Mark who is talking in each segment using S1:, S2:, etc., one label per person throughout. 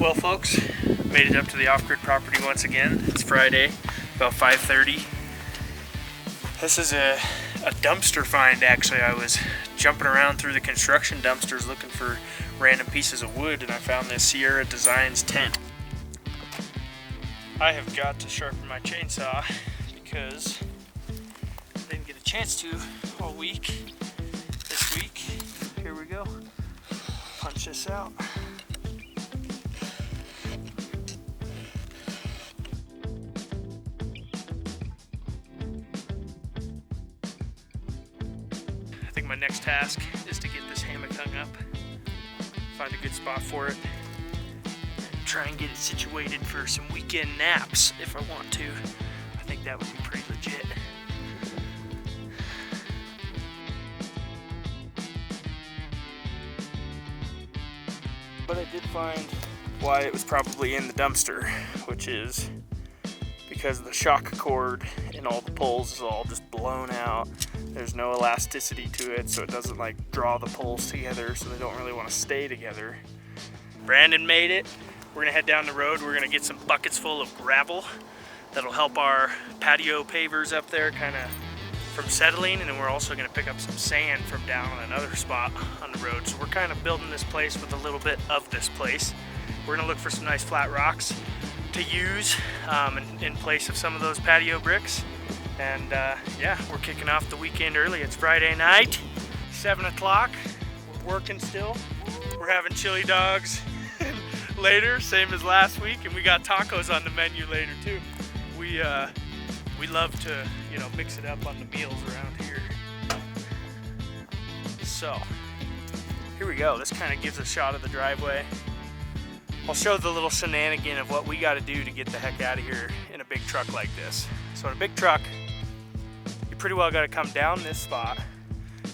S1: Well folks, made it up to the off-grid property once again. It's Friday, about 5:30. This is a dumpster find actually. I was jumping around through the construction dumpsters looking for random pieces of wood and I found this Sierra Designs tent. I have got to sharpen my chainsaw because I didn't get a chance to all week. This week, here we go. Punch this out. I think my next task is to get this hammock hung up, find a good spot for it, and try and get it situated for some weekend naps if I want to. I think that would be pretty legit. But I did find why it was probably in the dumpster, which is because the shock cord and all the poles is all just blown out. There's no elasticity to it, so it doesn't like draw the poles together, so they don't really want to stay together. Brandon made it. We're gonna head down the road. We're gonna get some buckets full of gravel that'll help our patio pavers up there kind of from settling, and then we're also gonna pick up some sand from down on another spot on the road. So we're kind of building this place with a little bit of this place. We're gonna look for some nice flat rocks to use in place of some of those patio bricks. And yeah, we're kicking off the weekend early. It's Friday night, 7 o'clock. We're working still. We're having chili dogs later, same as last week, and we got tacos on the menu later too. We love to, you know, mix it up on the meals around here. So here we go. This kind of gives a shot of the driveway. I'll show the little shenanigan of what we got to do to get the heck out of here in a big truck like this. So in a big truck, you pretty well got to come down this spot,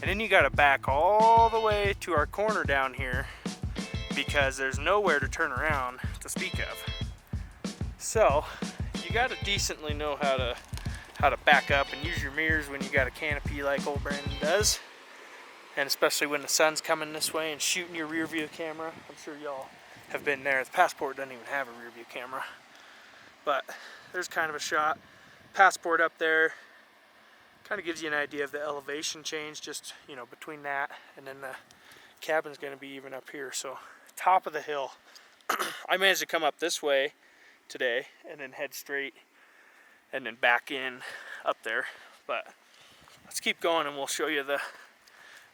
S1: and then you got to back all the way to our corner down here because there's nowhere to turn around to speak of. So you got to decently know how to back up and use your mirrors when you got a canopy like old Brandon does, and especially when the sun's coming this way and shooting your rear view camera. I'm sure y'all have been there. The Passport doesn't even have a rear view camera, but there's kind of a shot. Passport up there kind of gives you an idea of the elevation change, just, you know, between that and then the cabin's going to be even up here. So top of the hill. I managed to come up this way today and then head straight and then back in up there, but let's keep going and we'll show you the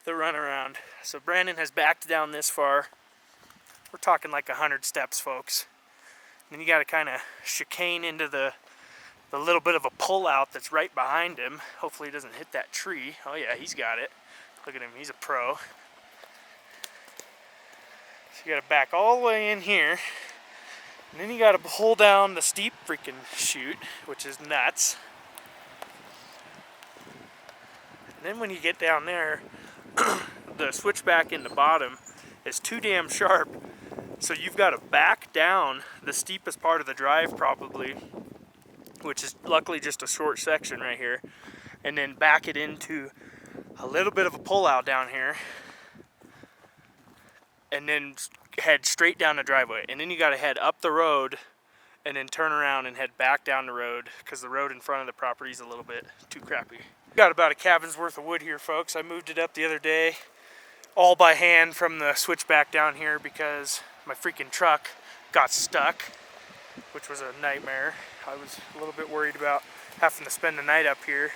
S1: runaround. So Brandon has backed down this far. We're talking like 100 steps, folks. And then you got to kind of chicane into the little bit of a pull out that's right behind him. Hopefully he doesn't hit that tree. Oh yeah, he's got it. Look at him, he's a pro. So you got to back all the way in here. And then you got to pull down the steep freaking chute, which is nuts. And then when you get down there, the switchback in the bottom is too damn sharp. So you've got to back down the steepest part of the drive probably, which is luckily just a short section right here, and then back it into a little bit of a pull out down here, and then head straight down the driveway. And then you got to head up the road and then turn around and head back down the road because the road in front of the property is a little bit too crappy. Got about a cabin's worth of wood here, folks. I moved it up the other day all by hand from the switchback down here because my freaking truck got stuck, which was a nightmare. I was a little bit worried about having to spend the night up here.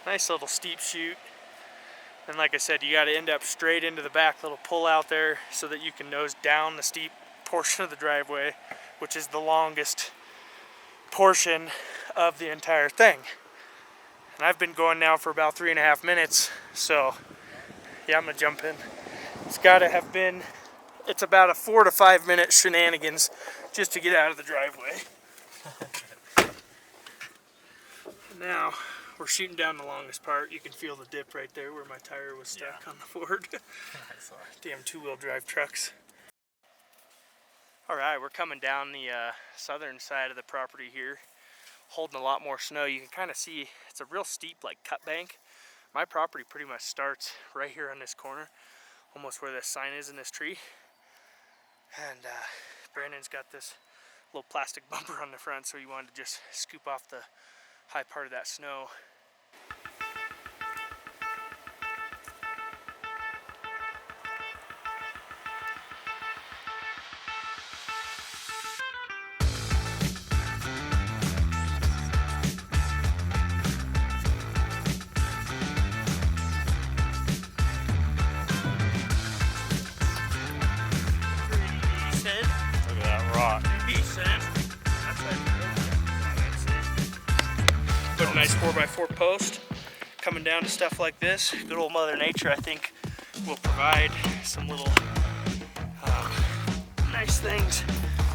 S1: Nice little steep chute. And like I said, you got to end up straight into the back little pull out there so that you can nose down the steep portion of the driveway, which is the longest portion of the entire thing. And I've been going now for about 3.5 minutes, so yeah, I'm gonna jump in. It's gotta have been, it's about a 4 to 5 minute shenanigans just to get out of the driveway. Now we're shooting down the longest part. You can feel the dip right there where my tire was stuck on the Ford. Damn 2-wheel drive trucks. Alright, we're coming down the southern side of the property here. holding a lot more snow. You can kind of see it's a real steep like cut bank. My property pretty much starts right here on this corner, almost where this sign is in this tree. And Brandon's got this little plastic bumper on the front, so he wanted to just scoop off the high part of that snow. Put a nice 4x4 post coming down to stuff like this. Good old Mother Nature, I think, will provide some little nice things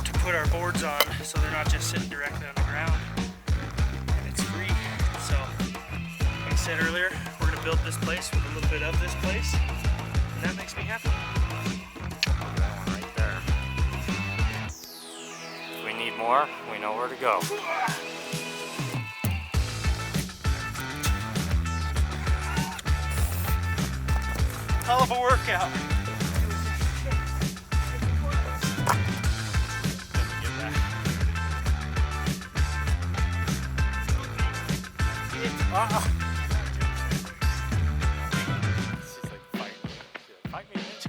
S1: to put our boards on so they're not just sitting directly on the ground. And it's free. So, like I said earlier, we're going to build this place with a little bit of this place, and that makes me happy.
S2: Right there. If we need more, we know where to go.
S1: Hell of a workout.
S2: She's like, fight me, bitch.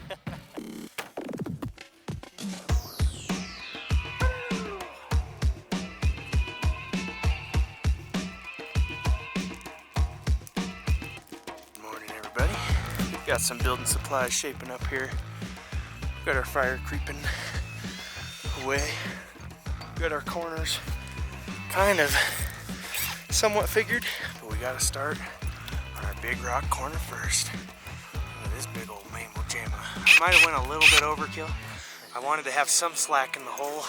S1: Good morning, everybody. Got some building supplies shaping up here. Got our fire creeping away. Got our corners kind of somewhat figured, but we gotta start on our big rock corner first. Look at this big old mammo jamma. I might have went a little bit overkill. I wanted to have some slack in the hole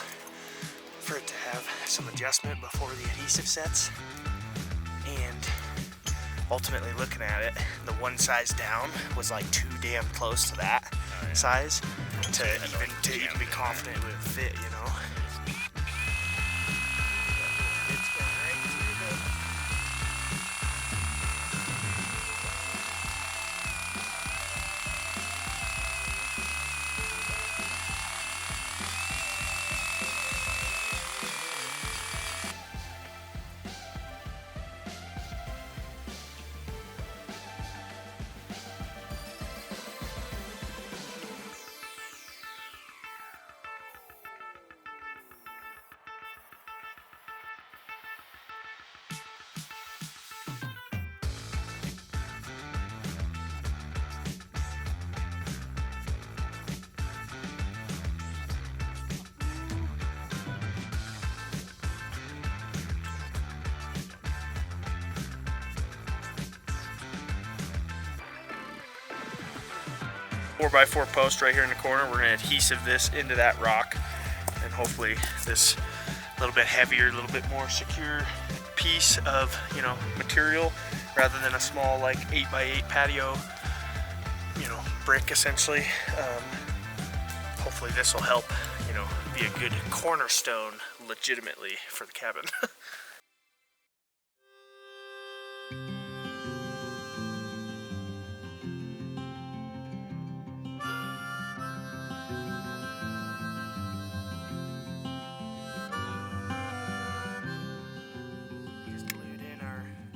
S1: for it to have some adjustment before the adhesive sets. And ultimately looking at it, the one size down was like too damn close to that size to even be confident it would fit, you know. Four by 4 post right here in the corner. We're going to adhesive this into that rock, and hopefully this little bit heavier, a little bit more secure piece of, you know, material rather than a small like 8x8 patio, you know, brick essentially. Hopefully this will help, you know, be a good cornerstone legitimately for the cabin.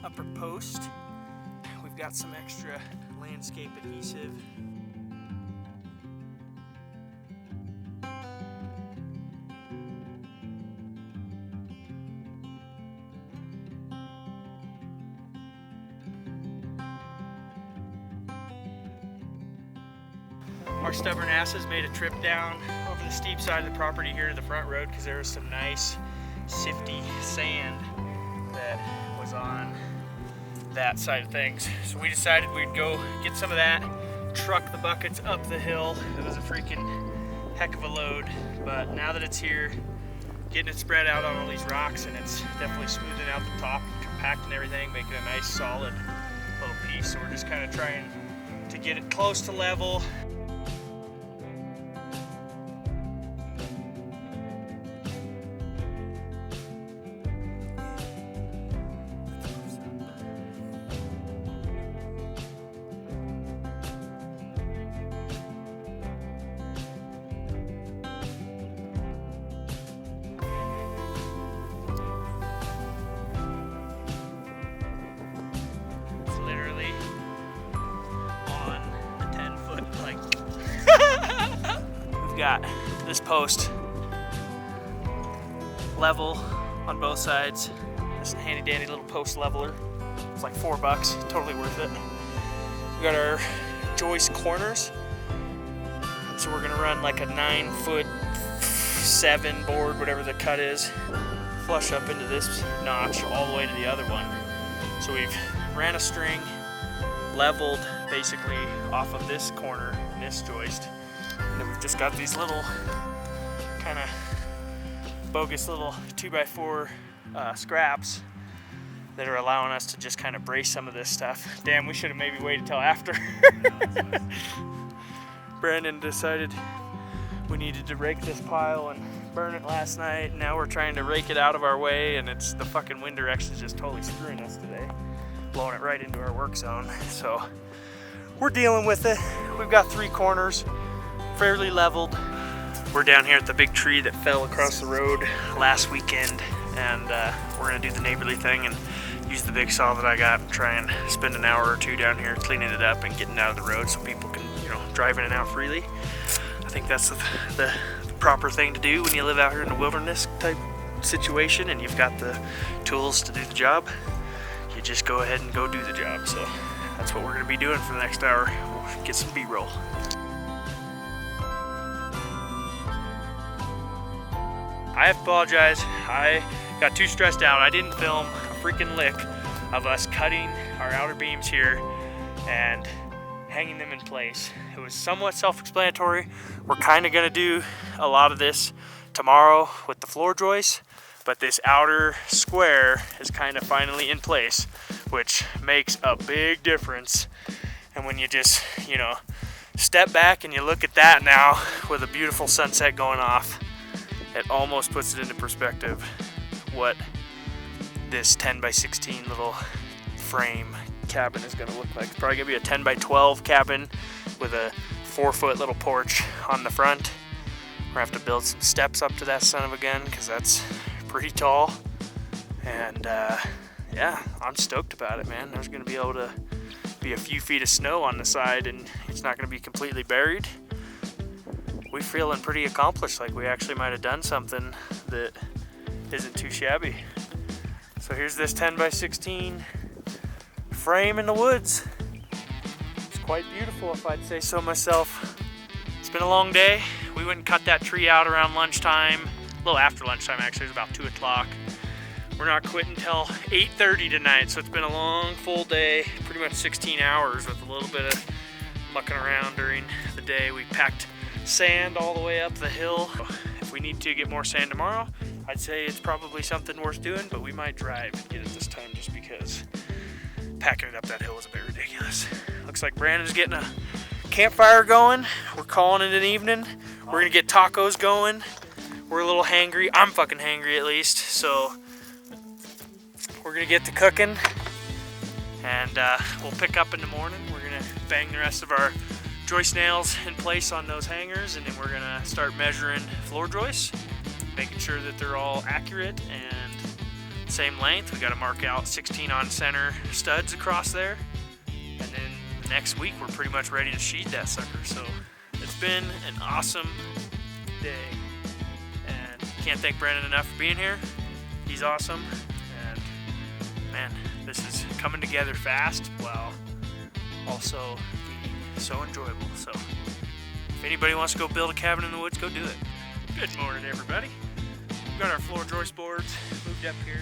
S1: Upper post. We've got some extra landscape adhesive. Our stubborn asses made a trip down over the steep side of the property here to the front road because there was some nice sifty sand that was on that side of things. So we decided we'd go get some of that, truck the buckets up the hill. It was a freaking heck of a load, but now that it's here, getting it spread out on all these rocks, and it's definitely smoothing out the top, compacting everything, making a nice solid little piece. So we're just kind of trying to get it close to level. we've got this post level on both sides. This handy dandy little post leveler. It's like $4, totally worth it. We got our joist corners. So we're gonna run like a 9'7" board, whatever the cut is, flush up into this notch all the way to the other one. So we've ran a string, leveled basically off of this corner in this joist. And then we've just got these little kind of bogus little 2x4 scraps that are allowing us to just kind of brace some of this stuff. Damn, we should have maybe waited till after. Brandon decided we needed to rake this pile and burn it last night. Now we're trying to rake it out of our way, and it's the fucking wind direction is just totally screwing us today, blowing it right into our work zone. So we're dealing with it. We've got 3 corners, fairly leveled. We're down here at the big tree that fell across the road last weekend, and we're gonna do the neighborly thing and use the big saw that I got and try and spend an hour or two down here cleaning it up and getting out of the road so people can, drive in and out freely. I think that's the proper thing to do when you live out here in a wilderness type situation and you've got the tools to do the job. You just go ahead and go do the job. So that's what we're gonna be doing for the next hour. We'll get some B-roll. I apologize. I got too stressed out. I didn't film a freaking lick of us cutting our outer beams here and hanging them in place. It was somewhat self-explanatory. We're kind of gonna do a lot of this tomorrow with the floor joists, but this outer square is kind of finally in place, which makes a big difference. And when you just, step back and you look at that now with a beautiful sunset going off, it almost puts it into perspective what this 10x16 little frame cabin is going to look like. It's probably going to be a 10x12 cabin with a 4-foot little porch on the front. We're going to have to build some steps up to that son of a gun because that's pretty tall. And yeah, I'm stoked about it, man. There's going to be able to be a few feet of snow on the side and it's not going to be completely buried. We're feeling pretty accomplished, like we actually might have done something that isn't too shabby. So here's this 10x16 frame in the woods. It's quite beautiful if I'd say so myself. It's been a long day. We went and cut that tree out around lunchtime, a little after lunchtime actually, it was about 2 o'clock. We're not quitting until 8:30 tonight, so it's been a long full day, pretty much 16 hours with a little bit of mucking around during the day. We packed sand all the way up the hill. If we need to get more sand tomorrow, I'd say it's probably something worth doing, but we might drive and get it this time just because packing it up that hill is a bit ridiculous. Looks like Brandon's getting a campfire going. We're calling it an evening. We're gonna get tacos going. We're a little hangry. I'm fucking hangry at least, so we're gonna get to cooking and we'll pick up in the morning. We're gonna bang the rest of our joist nails in place on those hangers, and then we're gonna start measuring floor joists, making sure that they're all accurate and same length. We got to mark out 16 on center studs across there, and then next week we're pretty much ready to sheet that sucker. So it's been an awesome day, and can't thank Brandon enough for being here. He's awesome, and man, this is coming together fast while also being so enjoyable. So if anybody wants to go build a cabin in the woods, go do it. Good morning, everybody. We've got our floor joist boards moved up here.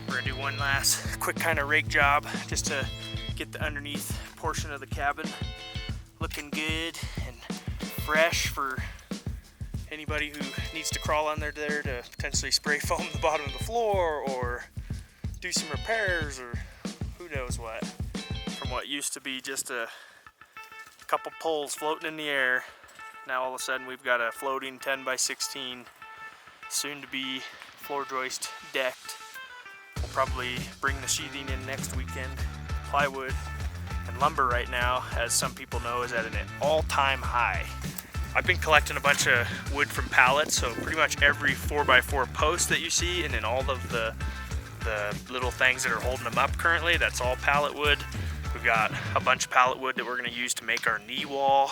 S1: We're gonna do one last quick kind of rake job just to get the underneath portion of the cabin looking good and fresh for anybody who needs to crawl under there to potentially spray foam the bottom of the floor or do some repairs or who knows what. From what used to be just a couple poles floating in the air, now all of a sudden we've got a floating 10x16 soon to be floor joist decked. We'll probably bring the sheathing in next weekend. Plywood and lumber right now, as some people know, is at an all-time high. I've been collecting a bunch of wood from pallets, so pretty much every 4x4 post that you see, and then all of the little things that are holding them up currently, that's all pallet wood. We've got a bunch of pallet wood that we're going to use to make our knee wall.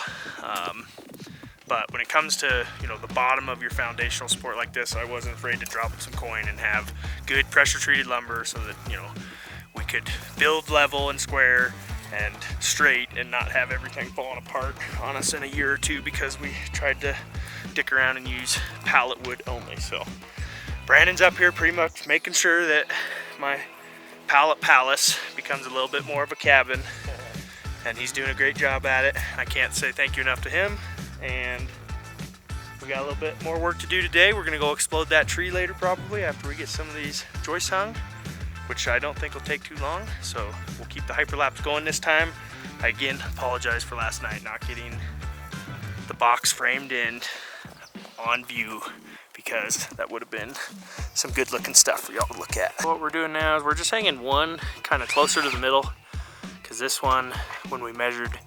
S1: But when it comes to, you know, the bottom of your foundational support like this, I wasn't afraid to drop some coin and have good pressure treated lumber so that, you know, we could build level and square and straight and not have everything falling apart on us in a year or two because we tried to dick around and use pallet wood only. So Brandon's up here pretty much making sure that my pallet palace becomes a little bit more of a cabin, and he's doing a great job at it. I can't say thank you enough to him. And we got a little bit more work to do today. We're gonna go explode that tree later probably after we get some of these joists hung, which I don't think will take too long. So we'll keep the hyperlapse going this time. I again apologize for last night not getting the box framed in on view, because that would have been some good looking stuff for y'all to look at. What we're doing now is we're just hanging one kind of closer to the middle, because this one, when we measured,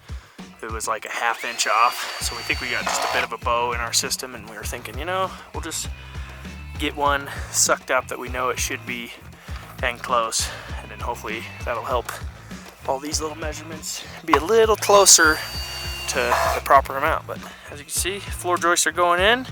S1: it was like a ½ inch off. So we think we got just a bit of a bow in our system, and we were thinking, you know, we'll just get one sucked up that we know it should be and close, and then hopefully that'll help all these little measurements be a little closer to the proper amount. But as you can see, floor joists are going in.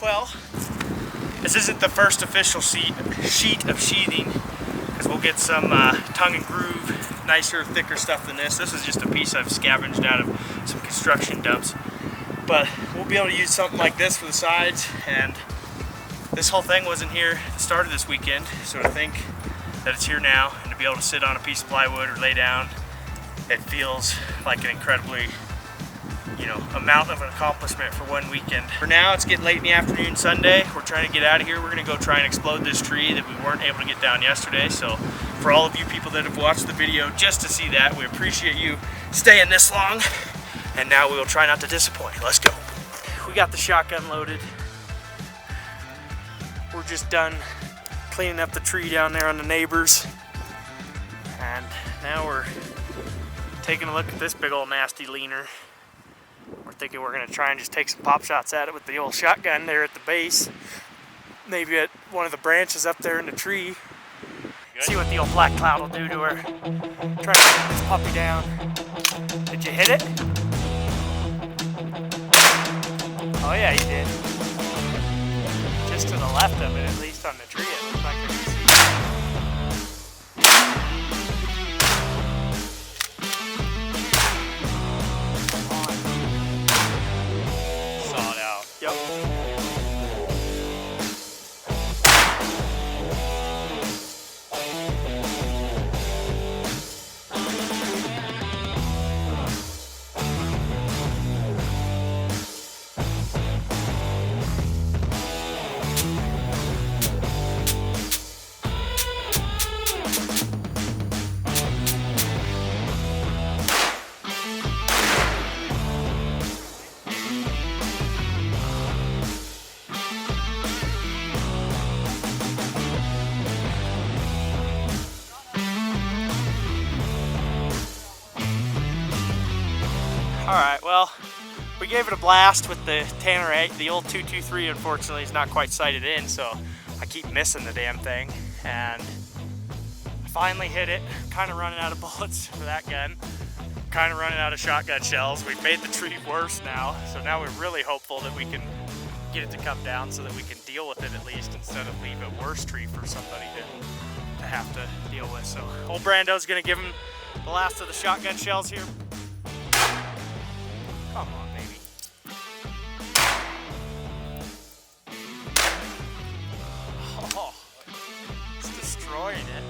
S1: Well, this isn't the first official sheet of sheathing, because we'll get some tongue and groove, nicer, thicker stuff than this. This is just a piece I've scavenged out of some construction dumps. But we'll be able to use something like this for the sides, and this whole thing wasn't here at the start of this weekend, so to think that it's here now and to be able to sit on a piece of plywood or lay down, it feels like an incredibly, you know, amount of an accomplishment for one weekend. For now, it's getting late in the afternoon Sunday. We're trying to get out of here. We're gonna go try and explode this tree that we weren't able to get down yesterday. So for all of you people that have watched the video just to see that, we appreciate you staying this long. And now we will try not to disappoint. Let's go. We got the shotgun loaded. We're just done cleaning up the tree down there on the neighbors. And now we're taking a look at this big old nasty leaner. We're thinking we're gonna try and just take some pop shots at it with the old shotgun there at the base. Maybe at one of the branches up there in the tree. Good. See what the old black cloud will do to her. Try to get this puppy down. Did you hit it? Oh yeah, you did. Just to the left of it, at least on the tree, it looked like I could see. Yep. Alright, well, we gave it a blast with the Tanner 8. The old 223 unfortunately is not quite sighted in, so I keep missing the damn thing. And I finally hit it. Kind of running out of bullets for that gun. Kind of running out of shotgun shells. We've made the tree worse now, so now we're really hopeful that we can get it to come down so that we can deal with it at least, instead of leave a worse tree for somebody to have to deal with. So old Brando's gonna give him the last of the shotgun shells here. Come on, baby. Oh, it's destroying it.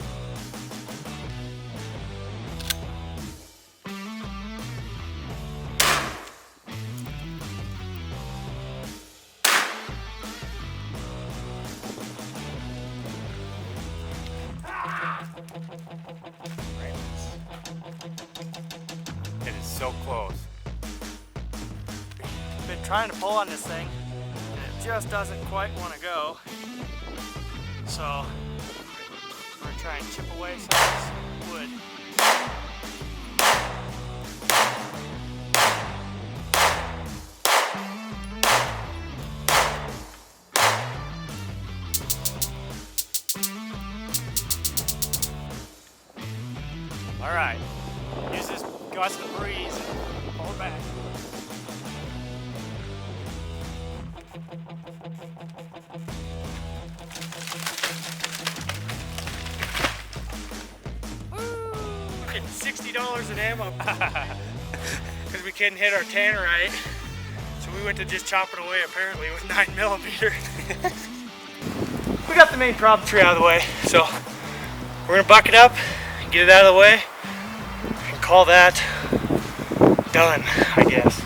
S2: so close.
S1: Been trying to pull on this thing, and it just doesn't quite want to go. So I'm gonna try and chip away some of this wood. All right, use this gust of breeze, pull it back. Woo! Getting $60 in ammo because we couldn't hit our tannerite. So we went to just chopping away apparently with 9mm. We got the main problem tree out of the way, so we're gonna buck it up, get it out of the way, and call that done, I guess.